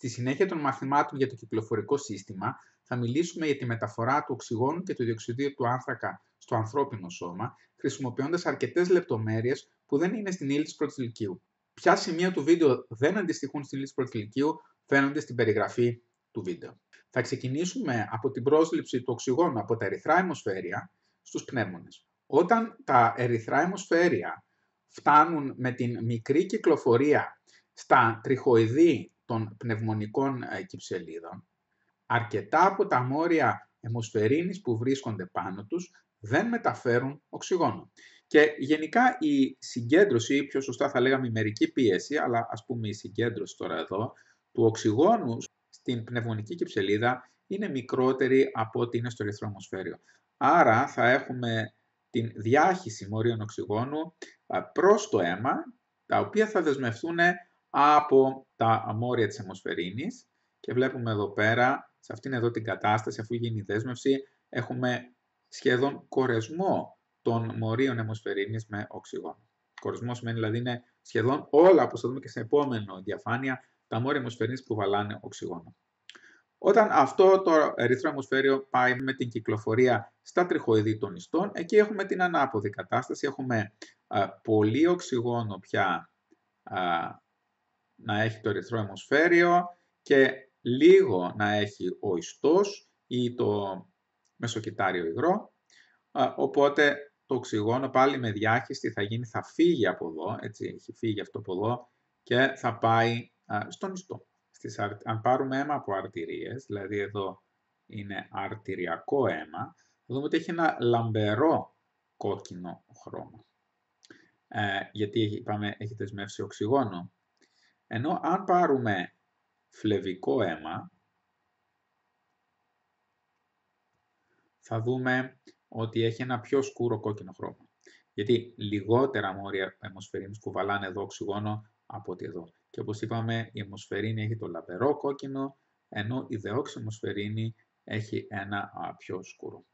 Στη συνέχεια των μαθημάτων για το κυκλοφορικό σύστημα, θα μιλήσουμε για τη μεταφορά του οξυγόνου και του διοξιδίου του άνθρακα στο ανθρώπινο σώμα, χρησιμοποιώντας αρκετές λεπτομέρειες που δεν είναι στην ύλη της πρώτης λυκείου. Ποια σημεία του βίντεο δεν αντιστοιχούν στην ύλη της πρώτης λυκείου φαίνονται στην περιγραφή του βίντεο. Θα ξεκινήσουμε από την πρόσληψη του οξυγόνου από τα ερυθρά αιμοσφαίρια στους πνεύμονες. Όταν τα ερυθρά αιμοσφαίρια φτάνουν με την μικρή κυκλοφορία στα τριχοειδή των πνευμονικών κυψελίδων, αρκετά από τα μόρια αιμοσφαιρίνης που βρίσκονται πάνω τους δεν μεταφέρουν οξυγόνο. Και γενικά η συγκέντρωση, ή πιο σωστά θα λέγαμε η μερική πίεση, αλλά ας πούμε η συγκέντρωση τώρα εδώ, του οξυγόνου στην πνευμονική κυψελίδα είναι μικρότερη από ό,τι είναι στο ερυθρό αιμοσφαίριο. Άρα θα έχουμε την διάχυση μορίων οξυγόνου προς το αίμα, τα οποία θα δεσμευτούν από τα μόρια της αιμοσφαιρίνης και βλέπουμε εδώ πέρα, σε αυτήν εδώ την κατάσταση, αφού γίνει η δέσμευση, έχουμε σχεδόν κορεσμό των μορίων αιμοσφαιρίνης με οξυγόνο. Κορεσμό σημαίνει δηλαδή είναι σχεδόν όλα, όπως θα δούμε και σε επόμενο διαφάνεια, τα μόρια αιμοσφαιρίνης που βαλάνε οξυγόνο. Όταν αυτό το ερυθρό αιμοσφαίριο πάει με την κυκλοφορία στα τριχοειδή των ιστών, εκεί έχουμε την ανάποδη κατάσταση, έχουμε πολύ οξυγόνο πια να έχει το ερυθρό αιμοσφαίριο και λίγο να έχει ο ιστός ή το μεσοκυτάριο υγρό, οπότε το οξυγόνο πάλι με διάχυστη θα φύγει από εδώ, έτσι έχει φύγει αυτό από εδώ και θα πάει στον ιστό. Αν πάρουμε αίμα από αρτηρίες, δηλαδή εδώ είναι αρτηριακό αίμα, θα δούμε ότι έχει ένα λαμπερό κόκκινο χρώμα. Γιατί είπαμε έχει δεσμεύσει οξυγόνο. Ενώ αν πάρουμε φλεβικό αίμα, θα δούμε ότι έχει ένα πιο σκούρο κόκκινο χρώμα. Γιατί λιγότερα μόρια αιμοσφαιρίνης κουβαλάνε εδώ οξυγόνο από ότι εδώ. Και όπως είπαμε, η αιμοσφαιρίνη έχει το λαμπερό κόκκινο, ενώ η δεόξη αιμοσφαιρίνη έχει ένα πιο σκούρο.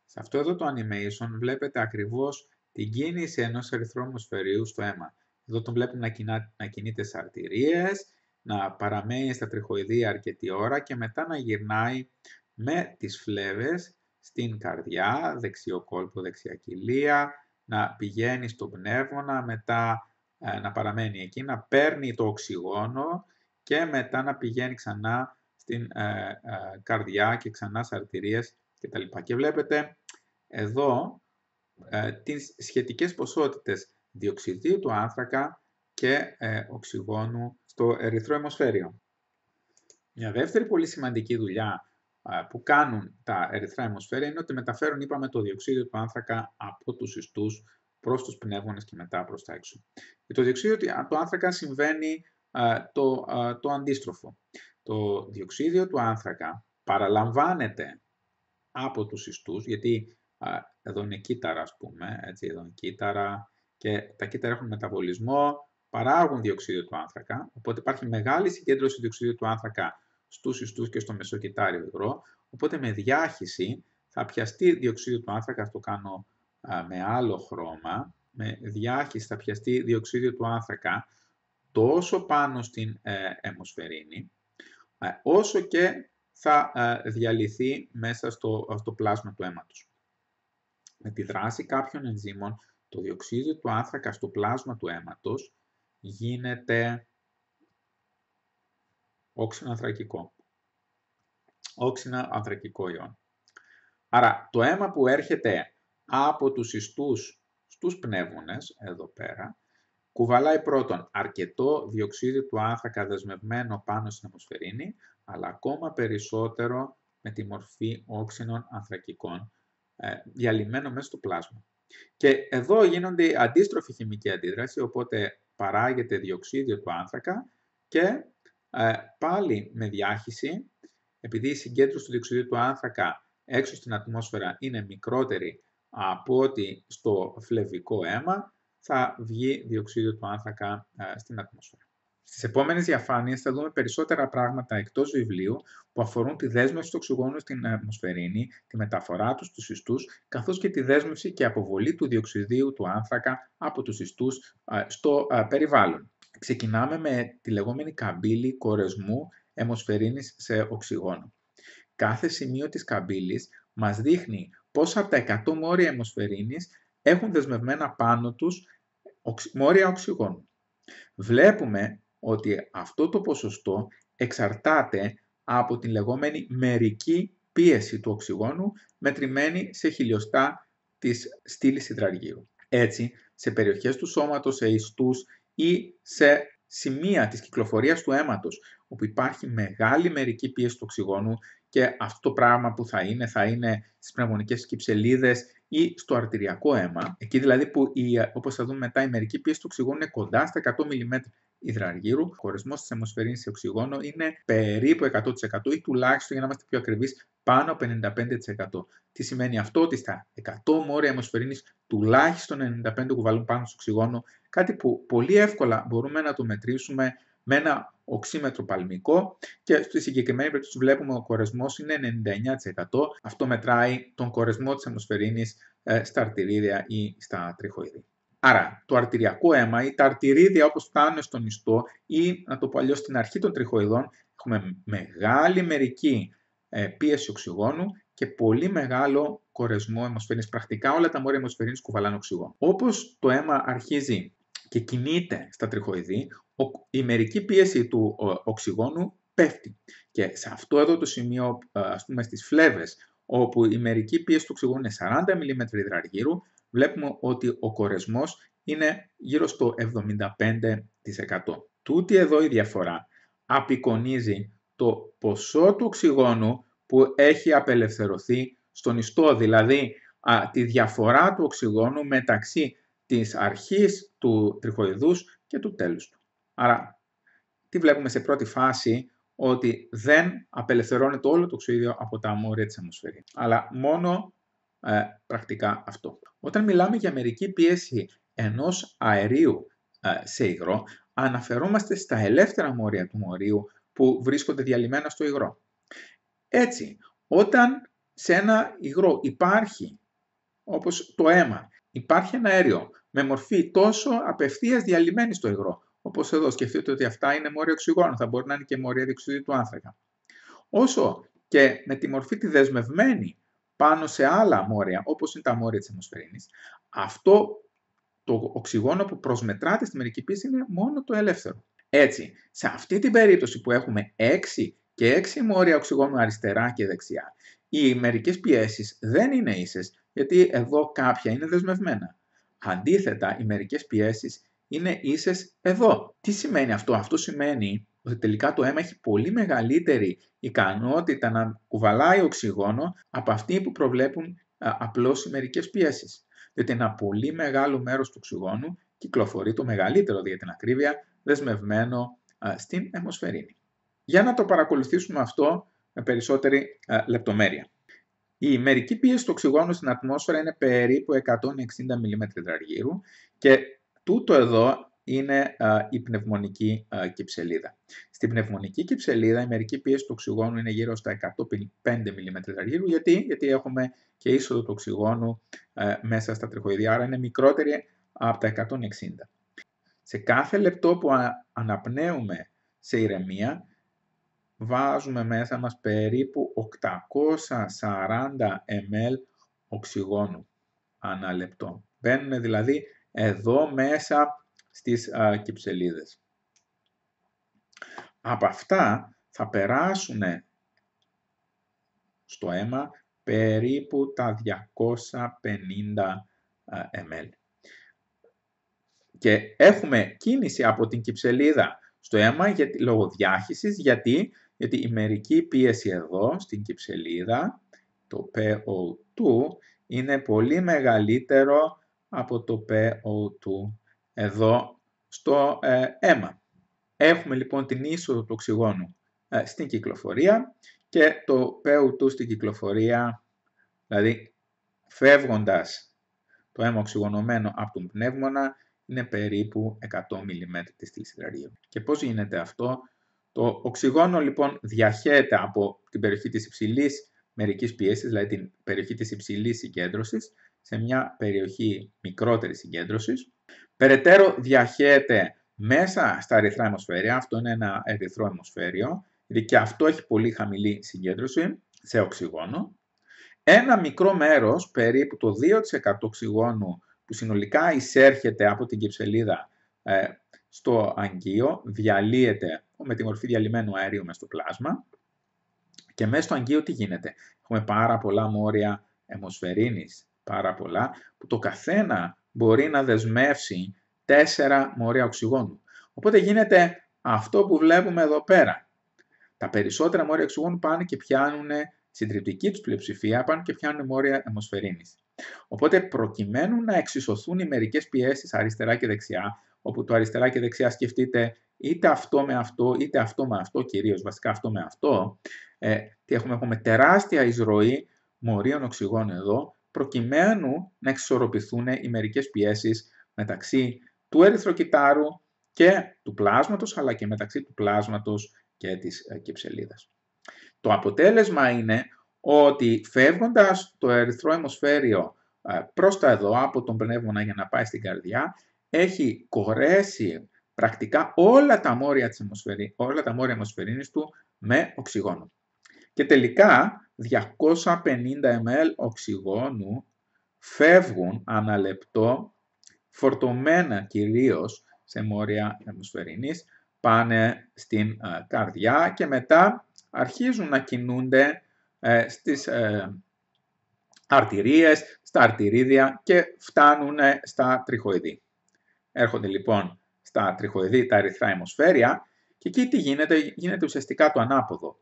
Σε αυτό εδώ το animation βλέπετε ακριβώς την κίνηση ενός ερυθρού αιμοσφαιρίου στο αίμα. Εδώ τον βλέπουμε να κινείται σε αρτηρίες, να παραμένει στα τριχοειδή αρκετή ώρα και μετά να γυρνάει με τις φλέβες στην καρδιά, δεξιό κόλπο, δεξιά κοιλία, να πηγαίνει στον πνεύμονα, μετά να παραμένει εκεί, να παίρνει το οξυγόνο και μετά να πηγαίνει ξανά στην καρδιά και ξανά σε αρτηρίες κτλ. Και βλέπετε εδώ τις σχετικές ποσότητες διοξιδίου του άνθρακα και οξυγόνου στο ερυθρό αιμοσφαίριο. Μια δεύτερη πολύ σημαντική δουλειά που κάνουν τα ερυθρά αιμοσφαίρια είναι ότι μεταφέρουν, είπαμε, το διοξείδιο του άνθρακα από τους ιστούς προς τους πνεύμονες και μετά προς τα έξω. Και το διοξείδιο του άνθρακα συμβαίνει το αντίστροφο. Το διοξείδιο του άνθρακα παραλαμβάνεται από τους ιστούς, γιατί εδώ είναι κύτταρα, ας πούμε, έτσι, εδώ είναι κύτταρα και τα κύτταρα έχουν μεταβολισμό, παράγουν διοξείδιο του άνθρακα, οπότε υπάρχει μεγάλη συγκέντρωση διοξείδιου του άνθρακα στους ιστούς και στο μεσοκυτάριο υγρό, οπότε με διάχυση θα πιαστεί διοξείδιο του άνθρακα, αυτό κάνω με άλλο χρώμα, με διάχυση θα πιαστεί διοξείδιο του άνθρακα τόσο πάνω στην αιμοσφαιρίνη, όσο και θα διαλυθεί μέσα στο πλάσμα του αίματος. Με τη δράση κάποιων ενζύμων, το διοξείδιο του άνθρακα στο πλάσμα του αίματος γίνεται όξινο ανθρακικό. Όξινο ανθρακικό ιόν. Άρα το αίμα που έρχεται από τους ιστούς στους πνεύμονες, εδώ πέρα, κουβαλάει πρώτον αρκετό διοξείδιο του άνθρακα δεσμευμένο πάνω στην αιμοσφαιρίνη, αλλά ακόμα περισσότερο με τη μορφή όξινων ανθρακικών, διαλυμένο μέσα στο πλάσμα. Και εδώ γίνονται αντίστροφη χημική αντίδραση, οπότε παράγεται διοξείδιο του άνθρακα και πάλι με διάχυση, επειδή η συγκέντρωση του διοξειδίου του άνθρακα έξω στην ατμόσφαιρα είναι μικρότερη από ό,τι στο φλεβικό αίμα, θα βγει διοξείδιο του άνθρακα στην ατμόσφαιρα. Στις επόμενες διαφάνειες θα δούμε περισσότερα πράγματα εκτός βιβλίου που αφορούν τη δέσμευση του οξυγόνου στην ατμοσφαιρίνη, τη μεταφορά του στους ιστούς, καθώς και τη δέσμευση και αποβολή του διοξειδίου του άνθρακα από τους ιστούς στο περιβάλλον. Ξεκινάμε με τη λεγόμενη καμπύλη κορεσμού αιμοσφαιρίνης σε οξυγόνο. Κάθε σημείο της καμπύλης μας δείχνει πόσα από τα 100 μόρια αιμοσφαιρίνης έχουν δεσμευμένα πάνω τους μόρια οξυγόνου. Βλέπουμε ότι αυτό το ποσοστό εξαρτάται από την λεγόμενη μερική πίεση του οξυγόνου μετρημένη σε χιλιοστά της στήλης υδραργύρου. Έτσι, σε περιοχές του σώματος, σε ιστούς ή σε σημεία της κυκλοφορίας του αίματος, όπου υπάρχει μεγάλη μερική πίεση του οξυγόνου και αυτό το πράγμα που θα είναι στις πνευμονικές κυψελίδες ή στο αρτηριακό αίμα, εκεί δηλαδή που, όπως θα δούμε μετά, η μερική πίεση του οξυγόνου είναι κοντά στα 100 mm υδραργύρου, ο χωρισμός της αιμοσφαιρίνης σε οξυγόνο είναι περίπου 100% ή τουλάχιστον, για να είμαστε πιο ακριβείς, πάνω από 95%. Τι σημαίνει αυτό? Ότι στα 100 μόρια αιμοσφαιρίνης τουλάχιστον 95 κουβαλούν πάνω στο οξυγόνο, κάτι που πολύ εύκολα μπορούμε να το μετρήσουμε με ένα οξύμετρο παλμικό και στη συγκεκριμένη περίπτωση βλέπουμε ότι ο κορεσμός είναι 99%. Αυτό μετράει τον κορεσμό της αιμοσφαιρίνης στα αρτηρίδια ή στα τριχοειδή. Άρα, το αρτηριακό αίμα ή τα αρτηρίδια όπως φτάνουν στον ιστό ή, να το πω αλλιώς, στην αρχή των τριχοειδών, έχουμε μεγάλη μερική πίεση οξυγόνου και πολύ μεγάλο κορεσμό αιμοσφαιρίνης. Πρακτικά όλα τα μόρια αιμοσφαιρίνης κουβαλάνε οξυγόνο. Όπως το αίμα αρχίζει και κινείται στα τριχοειδή, η μερική πίεση του οξυγόνου πέφτει. Και σε αυτό εδώ το σημείο, ας πούμε στις φλέβες, όπου η μερική πίεση του οξυγόνου είναι 40 mm υδραργύρου, βλέπουμε ότι ο κορεσμός είναι γύρω στο 75%. Τούτη εδώ η διαφορά απεικονίζει το ποσό του οξυγόνου που έχει απελευθερωθεί στον ιστό, δηλαδή τη διαφορά του οξυγόνου μεταξύ της αρχής του τριχοειδούς και του τέλους του. Άρα, τι βλέπουμε σε πρώτη φάση? Ότι δεν απελευθερώνεται όλο το οξύδιο από τα μόρια της αιμοσφαιρίνης, αλλά μόνο πρακτικά αυτό. Όταν μιλάμε για μερική πίεση ενός αερίου σε υγρό, αναφερόμαστε στα ελεύθερα μόρια του μορίου που βρίσκονται διαλυμένα στο υγρό. Έτσι, όταν σε ένα υγρό υπάρχει, όπως το αίμα, υπάρχει ένα αέριο με μορφή τόσο απευθείας διαλυμένη στο υγρό, όπως εδώ σκεφτείτε ότι αυτά είναι μόρια οξυγόνου, θα μπορεί να είναι και μόρια διοξιδίου του άνθρακα. Όσο και με τη μορφή τη δεσμευμένη πάνω σε άλλα μόρια, όπως είναι τα μόρια της αιμοσφαιρίνης, αυτό το οξυγόνο που προσμετράται στη μερική πίεση είναι μόνο το ελεύθερο. Έτσι, σε αυτή την περίπτωση που έχουμε 6 μόρια οξυγόνου αριστερά και δεξιά, οι μερικές πιέσεις δεν είναι ίσες, γιατί εδώ κάποια είναι δεσμευμένα. Αντίθετα, οι μερικές πιέσεις είναι ίσες εδώ. Τι σημαίνει αυτό? Αυτό σημαίνει ότι τελικά το αίμα έχει πολύ μεγαλύτερη ικανότητα να κουβαλάει οξυγόνο από αυτή που προβλέπουν απλώς οι μερικές πιέσεις. Διότι ένα πολύ μεγάλο μέρος του οξυγόνου κυκλοφορεί, το μεγαλύτερο για την ακρίβεια, δεσμευμένο στην αιμοσφαιρίνη. Για να το παρακολουθήσουμε αυτό με περισσότερη λεπτομέρεια. Η μερική πίεση του οξυγόνου στην ατμόσφαιρα είναι περίπου 160 mm υδραργύρου και τούτο εδώ είναι η πνευμονική κυψελίδα. Στην πνευμονική κυψελίδα η μερική πίεση του οξυγόνου είναι γύρω στα 105 mm υδραργύρου. Γιατί έχουμε και είσοδο του οξυγόνου μέσα στα τριχοειδή, άρα είναι μικρότερη από τα 160. Σε κάθε λεπτό που αναπνέουμε σε ηρεμία, βάζουμε μέσα μας περίπου 840 ml οξυγόνου ανά λεπτό. Μπαίνουν δηλαδή εδώ μέσα στις κυψελίδες. Από αυτά θα περάσουν στο αίμα περίπου τα 250 ml. Και έχουμε κίνηση από την κυψελίδα στο αίμα λόγω διάχυσης. Γιατί η μερική πίεση εδώ στην κυψελίδα, το PO2, είναι πολύ μεγαλύτερο από το PO2 εδώ στο αίμα. Έχουμε λοιπόν την είσοδο του οξυγόνου στην κυκλοφορία και το PO2 στην κυκλοφορία, δηλαδή φεύγοντας το αίμα οξυγονωμένο από τον πνεύμονα, είναι περίπου 100 mm της στήλης υδραργύρου. Και πώς γίνεται αυτό? Το οξυγόνο λοιπόν διαχέεται από την περιοχή της υψηλής μερικής πίεσης, δηλαδή την περιοχή της υψηλής συγκέντρωσης, σε μια περιοχή μικρότερης συγκέντρωσης. Περαιτέρω διαχέεται Μέσα στα ερυθρά αιμοσφαίρια, αυτό είναι ένα ερυθρό αιμοσφαίριο, γιατί και αυτό έχει πολύ χαμηλή συγκέντρωση σε οξυγόνο. Ένα μικρό μέρος, περίπου το 2% οξυγόνου, που συνολικά εισέρχεται από την κυψελίδα στο αγγείο, διαλύεται με τη μορφή διαλυμένου αερίου μες στο πλάσμα. Και μέσα στο αγγείο τι γίνεται? Έχουμε πάρα πολλά μόρια αιμοσφαιρίνης, πάρα πολλά, που το καθένα μπορεί να δεσμεύσει 4 μόρια οξυγόνου. Οπότε γίνεται αυτό που βλέπουμε εδώ πέρα. Τα περισσότερα μόρια οξυγόνου πάνε και πιάνουν, συντριπτική τους πλειοψηφία, πάνε και πιάνουν μόρια αιμοσφαιρίνης. Οπότε προκειμένου να εξισωθούν οι μερικές πιέσεις αριστερά και δεξιά, όπου το αριστερά και δεξιά σκεφτείτε είτε αυτό με αυτό, είτε αυτό με αυτό, κυρίως βασικά αυτό με αυτό, τι έχουμε τεράστια εισρωή μορίων οξυγόνου εδώ, προκειμένου να εξισορροπηθούν οι μερικές πιέσεις μεταξύ του ερυθροκυτάρου και του πλάσματος, αλλά και μεταξύ του πλάσματος και της κυψελίδας. Το αποτέλεσμα είναι ότι φεύγοντας το ερυθρό αιμοσφαίριο προς τα εδώ από τον πνεύμονα για να πάει στην καρδιά, έχει κορέσει πρακτικά όλα τα μόρια αιμοσφαιρίνης του με οξυγόνο. Και τελικά 250 ml οξυγόνου φεύγουν ανά λεπτό, φορτωμένα κυρίως σε μόρια αιμοσφαιρίνης, πάνε στην καρδιά και μετά αρχίζουν να κινούνται στις αρτηρίες, στα αρτηρίδια και φτάνουν στα τριχοειδή. Έρχονται λοιπόν στα τριχοειδή τα ερυθρά αιμοσφαίρια και εκεί τι γίνεται? Γίνεται ουσιαστικά το ανάποδο.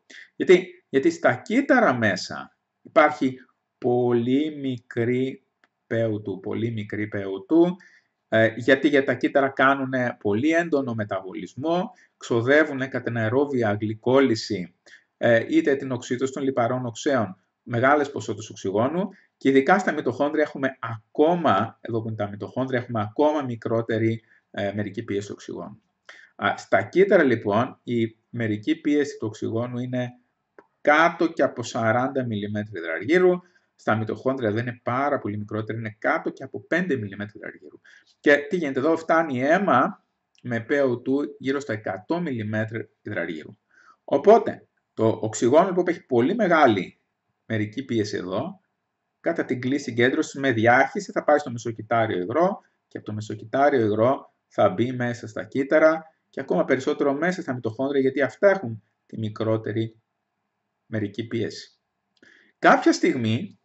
Γιατί στα κύτταρα μέσα υπάρχει πολύ μικρή PO2, γιατί για τα κύτταρα κάνουν πολύ έντονο μεταβολισμό, ξοδεύουν κατά αερόβια γλυκόλυση είτε την οξύδωση των λιπαρών οξέων, μεγάλες ποσότητες οξυγόνου και ειδικά στα μυτοχόνδρια έχουμε ακόμα, εδώ που είναι τα μυτοχόνδρια, έχουμε ακόμα μικρότερη μερική πίεση οξυγόνου. Στα κύτταρα λοιπόν η μερική πίεση του οξυγόνου είναι κάτω και από 40 mm υδραργύρου, στα μυτοχόνδρια δεν είναι πάρα πολύ μικρότερη, είναι κάτω και από 5 mm υδραργύρου. Και τι γίνεται εδώ? Φτάνει αίμα με PO2 γύρω στα 100 mm υδραργύρου. Οπότε το οξυγόνο λοιπόν που έχει πολύ μεγάλη μερική πίεση εδώ, κατά την κλίση συγκέντρωση με διάχυση θα πάει στο μεσοκυτάριο υγρό και από το μεσοκυτάριο υγρό θα μπει μέσα στα κύτταρα και ακόμα περισσότερο μέσα στα μυτοχόνδρια, γιατί αυτά έχουν τη μικρότερη μερική πίεση. Κάποια στιγμή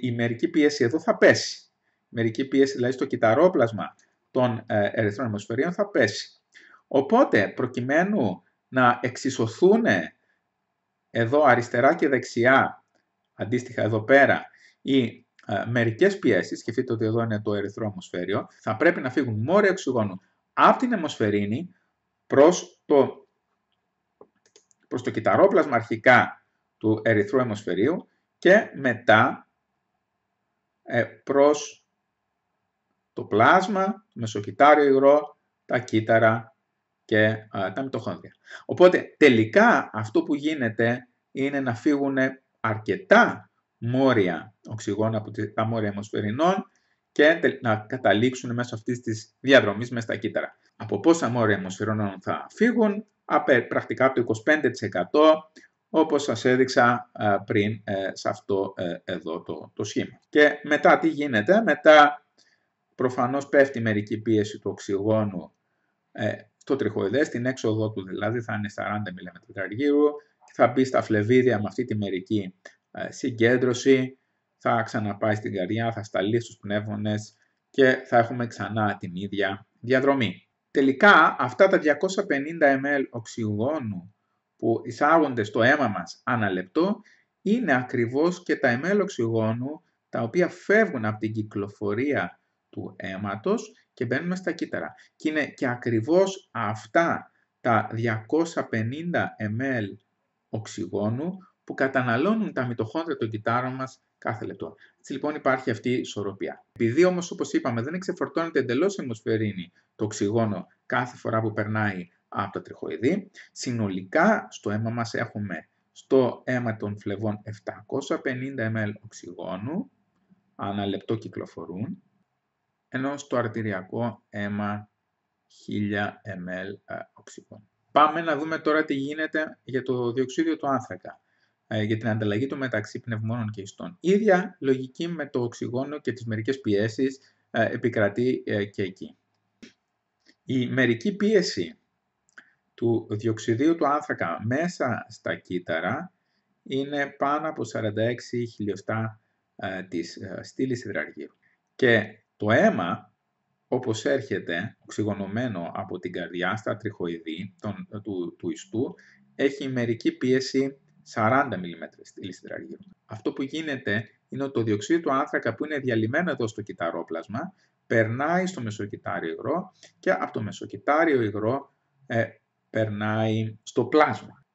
η μερική πίεση εδώ θα πέσει. Η μερική πίεση δηλαδή στο κυτταρόπλασμα των ερυθρών αιμοσφαιρίων θα πέσει. Οπότε προκειμένου να εξισωθούν εδώ αριστερά και δεξιά, αντίστοιχα εδώ πέρα, οι μερικές πιέσεις, σκεφτείτε ότι εδώ είναι το ερυθρό αιμοσφαίριο, θα πρέπει να φύγουν μόρια οξυγόνου από την αιμοσφαιρίνη προς το κυτταρόπλασμα αρχικά του ερυθρού αιμοσφαιρίου και μετά προς το πλάσμα, το μεσοκυτάριο υγρό, τα κύτταρα και τα μυτοχόνδρια. Οπότε τελικά αυτό που γίνεται είναι να φύγουν αρκετά μόρια οξυγόνου από τα μόρια αιμοσφαιρινών και να καταλήξουν μέσω αυτής της διαδρομής μέσα στα κύτταρα. Από πόσα μόρια αιμοσφαιρινών θα φύγουν? Πρακτικά από το 25%, όπως σας έδειξα πριν σε αυτό εδώ το σχήμα. Και μετά τι γίνεται? Μετά προφανώς πέφτει η μερική πίεση του οξυγόνου στο τριχοειδές, στην έξοδο του δηλαδή θα είναι 40 mm υδραργύρου και θα μπει στα φλεβίδια με αυτή τη μερική συγκέντρωση, θα ξαναπάει στην καρδιά, θα σταλεί στους πνεύμονες και θα έχουμε ξανά την ίδια διαδρομή. Τελικά αυτά τα 250 ml οξυγόνου που εισάγονται στο αίμα μας ανά λεπτό είναι ακριβώς και τα ml οξυγόνου τα οποία φεύγουν από την κυκλοφορία του αίματος και μπαίνουν στα κύτταρα. Και είναι και ακριβώς αυτά τα 250 ml οξυγόνου που καταναλώνουν τα μυτοχόνδρια των κυττάρων μας κάθε λεπτό. Έτσι λοιπόν υπάρχει αυτή η ισορροπία. Επειδή όμως όπως είπαμε δεν εξεφορτώνεται εντελώς η αιμοσφαιρίνη το οξυγόνο κάθε φορά που περνάει από τα τριχοειδή, συνολικά στο αίμα μας έχουμε στο αίμα των φλεβών 750 ml οξυγόνου ανά λεπτό κυκλοφορούν, ενώ στο αρτηριακό αίμα 1000 ml οξυγόνο. Πάμε να δούμε τώρα τι γίνεται για το διοξείδιο του άνθρακα, για την ανταλλαγή του μεταξύ πνευμόνων και ιστών. Ίδια λογική με το οξυγόνο και τις μερικές πιέσεις επικρατεί και εκεί. Η μερική πίεση του διοξειδίου του άνθρακα μέσα στα κύτταρα είναι πάνω από 46 χιλιοστά της στήλης υδραργύρου. Και το αίμα, όπως έρχεται οξυγονωμένο από την καρδιά στα τριχοειδή του ιστού, έχει μερική πίεση 40 mm στήλης υδραργύρου. Αυτό που γίνεται είναι ότι το διοξείδιο του άνθρακα που είναι διαλυμένο εδώ στο κυταρόπλασμα περνάει στο μεσοκυτάριο υγρό και από το μεσοκυτάριο υγρό περνάει στο πλάσμα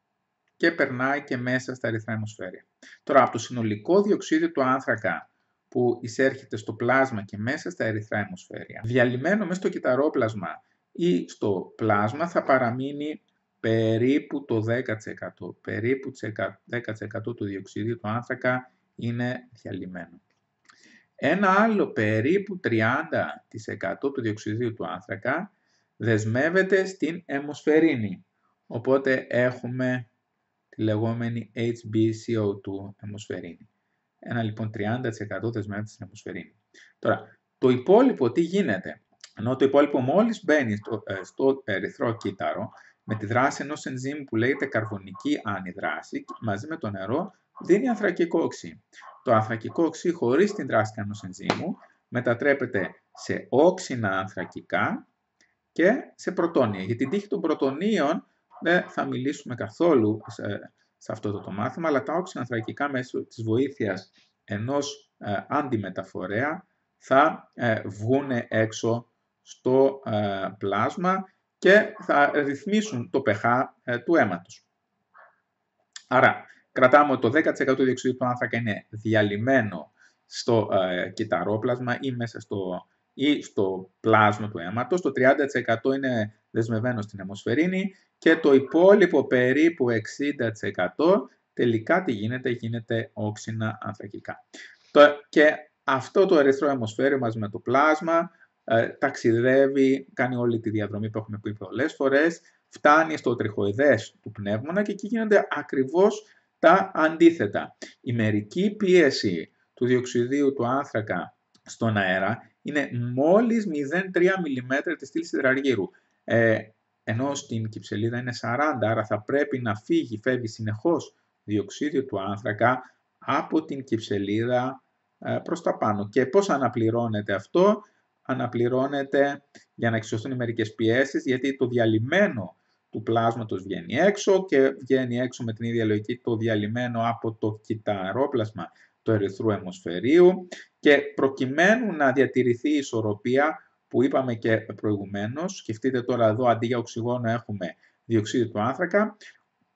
και περνάει και μέσα στα ερυθρά αιμοσφαίρια. Τώρα, από το συνολικό διοξείδιο του άνθρακα που εισέρχεται στο πλάσμα και μέσα στα ερυθρά αιμοσφαίρια, διαλυμένο μέσα στο κυταρόπλασμα ή στο πλάσμα θα παραμείνει περίπου το 10%. Περίπου 10% του διοξειδίου του άνθρακα είναι διαλυμένο. Ένα άλλο περίπου 30% του διοξειδίου του άνθρακα δεσμεύεται στην αιμοσφαιρίνη. Οπότε έχουμε τη λεγόμενη HbCO2 αιμοσφαιρίνη. Ένα λοιπόν 30% δεσμεύεται στην αιμοσφαιρίνη. Τώρα, το υπόλοιπο τι γίνεται? Ενώ το υπόλοιπο μόλις μπαίνει στο ερυθρό κύτταρο, με τη δράση ενός ενζύμου που λέγεται καρβονική ανιδράση, μαζί με το νερό δίνει ανθρακικό οξύ. Το ανθρακικό οξύ χωρίς την δράση ενός ενζύμου μετατρέπεται σε όξινα ανθρακικά και σε πρωτόνια. Για την τύχη των πρωτονίων δεν θα μιλήσουμε καθόλου σε αυτό το μάθημα, αλλά τα όξινα ανθρακικά μέσω της βοήθειας ενός αντιμεταφορέα θα βγουν έξω στο πλάσμα και θα ρυθμίσουν το pH του αίματος. Άρα, κρατάμε ότι το 10% του διοξειδίου του άνθρακα είναι διαλυμένο στο κυταρόπλασμα ή μέσα στο πλάσμα του αίματος, το 30% είναι δεσμευμένο στην αιμοσφαιρίνη και το υπόλοιπο περίπου 60% τελικά τι γίνεται? Γίνεται όξινα ανθρακικά. Και αυτό το ερυθρό αιμοσφαίριο μαζί με το πλάσμα ταξιδεύει, κάνει όλη τη διαδρομή που έχουμε πει πολλές φορές, φτάνει στο τριχοειδές του πνεύμονα και εκεί γίνονται ακριβώς τα αντίθετα. Η μερική πίεση του διοξιδίου του άνθρακα στον αέρα είναι μόλις 0,3 mm της στήλης υδραργύρου, ενώ στην κυψελίδα είναι 40, άρα θα πρέπει να φεύγει συνεχώς διοξίδιο του άνθρακα από την κυψελίδα προς τα πάνω. Και πώς αναπληρώνεται αυτό? Αναπληρώνεται για να εξισωθούν οι μερικές πιέσεις, γιατί το διαλυμένο του πλάσματος βγαίνει έξω και βγαίνει έξω με την ίδια λογική το διαλυμένο από το κυταρόπλασμα του ερυθρού αιμοσφαιρίου και προκειμένου να διατηρηθεί η ισορροπία που είπαμε και προηγουμένως, σκεφτείτε τώρα εδώ αντί για οξυγόνο έχουμε διοξείδιο του άνθρακα,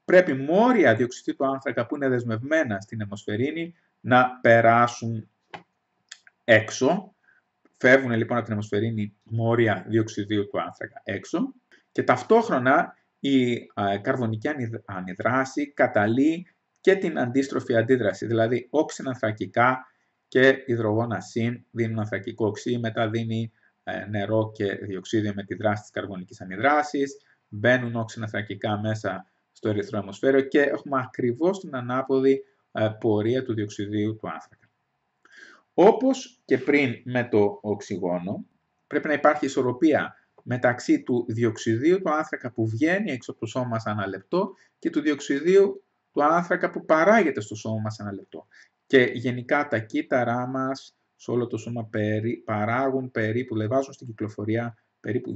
πρέπει μόρια διοξειδίου του άνθρακα που είναι δεσμευμένα στην αιμοσφαιρίνη να περάσουν έξω. Φεύγουν λοιπόν από την αιμοσφαιρίνη μόρια διοξειδίου του άνθρακα έξω και ταυτόχρονα η καρβονική ανιδράση καταλύει και την αντίστροφη αντίδραση, δηλαδή όξινα ανθρακικά και υδρογόνα συν δίνουν ανθρακικό οξύ, μετά δίνει νερό και διοξίδιο με τη δράση της καρβονικής ανιδράσης, μπαίνουν όξινα ανθρακικά μέσα στο ερυθρό αιμοσφαίριο και έχουμε ακριβώς την ανάποδη πορεία του διοξιδίου του άνθρακα. Όπως και πριν με το οξυγόνο, πρέπει να υπάρχει ισορροπία μεταξύ του διοξιδίου του άνθρακα που βγαίνει έξω από το σώμα μας ανά λεπτό και του διοξιδίου του άνθρακα που παράγεται στο σώμα μας ανά λεπτό. Και γενικά τα κύτταρά μας σε όλο το σώμα παράγουν περίπου, βάζουν στην κυκλοφορία περίπου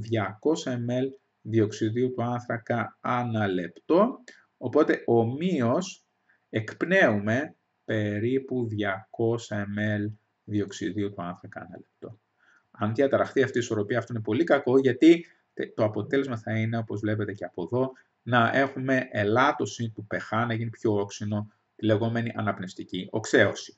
200 ml διοξιδίου του άνθρακα ανά λεπτό, οπότε ομοίως εκπνέουμε περίπου 200 ml διοξιδίου του άνθρακα ανά λεπτό. Αν διαταραχθεί αυτή η ισορροπία, αυτό είναι πολύ κακό, γιατί το αποτέλεσμα θα είναι, όπως βλέπετε και από εδώ, να έχουμε ελάττωση του pH, να γίνει πιο όξινο, τη λεγόμενη αναπνευστική οξέωση.